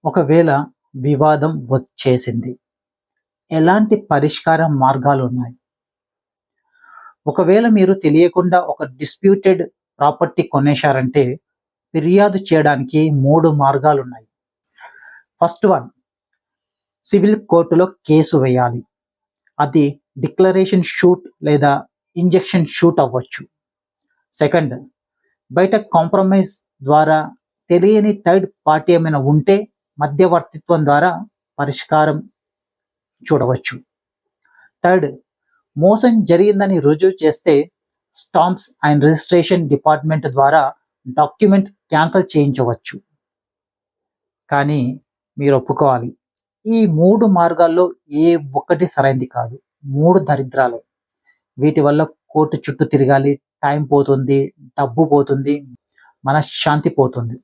ఒకవేళ వివాదం వచ్చేసింది. ఎలాంటి పరిష్కార మార్గాలున్నాయి? ఒకవేళ మీరు తెలియకుండా ఒక డిస్ప్యూటెడ్ ప్రాపర్టీ కొనేశారంటే ఫిర్యాదు చేయడానికి 3 మార్గాలున్నాయి. ఫస్ట్ వన్, సివిల్ కోర్టులో కేసు వేయాలి. అది డిక్లరేషన్ షూట్ లేదా ఇంజెక్షన్ షూట్ అవ్వచ్చు. సెకండ్, బయట కాంప్రమైజ్ ద్వారా తెలియని థర్డ్ పార్టీ ఏమైనా ఉంటే మధ్యవర్తిత్వం ద్వారా పరిష్కారం చూడవచ్చు. థర్డ్, మోసం జరిగిందని రుజువు చేస్తే స్టాంప్స్ అండ్ రిజిస్ట్రేషన్ డిపార్ట్మెంట్ ద్వారా డాక్యుమెంట్ క్యాన్సిల్ చేయించవచ్చు. కానీ మీరు ఒప్పుకోవాలి, ఈ 3 మార్గాల్లో ఏ ఒక్కటి సరైంది కాదు. 3 దరిద్రాలే. వీటి వల్ల కోర్టు చుట్టూ తిరగాలి, టైం పోతుంది, డబ్బు పోతుంది, మనశ్శాంతి పోతుంది.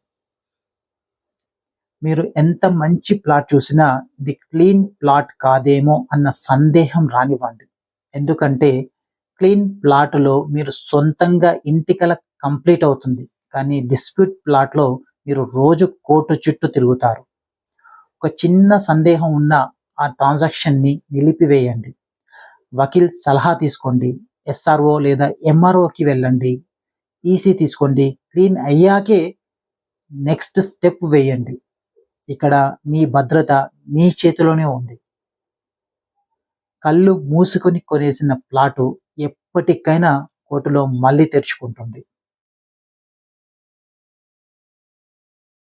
మీరు ఎంత మంచి ప్లాట్ చూసినా ఇది క్లీన్ ప్లాట్ కాదేమో అన్న సందేహం రానివ్వండి. ఎందుకంటే క్లీన్ ప్లాట్లో మీరు సొంతంగా ఇంటికల కంప్లీట్ అవుతుంది. కానీ డిస్ప్యూట్ ప్లాట్లో మీరు రోజు కోర్టు చుట్టూ తిరుగుతారు. ఒక చిన్న సందేహం ఉన్న ఆ ట్రాన్సాక్షన్ని నిలిపివేయండి. వకీల్ సలహా తీసుకోండి. ఎస్ఆర్ఓ లేదా ఎంఆర్ఓకి వెళ్ళండి. ఈసీ తీసుకోండి. క్లీన్ అయ్యాకే నెక్స్ట్ స్టెప్ వేయండి. ఇక్కడ మీ భద్రత మీ చేతిలోనే ఉంది. కళ్ళు మూసుకొని కొనేసిన ప్లాటు ఎప్పటికైనా కోర్టులో మళ్ళీ తెరుచుకుంటుంది.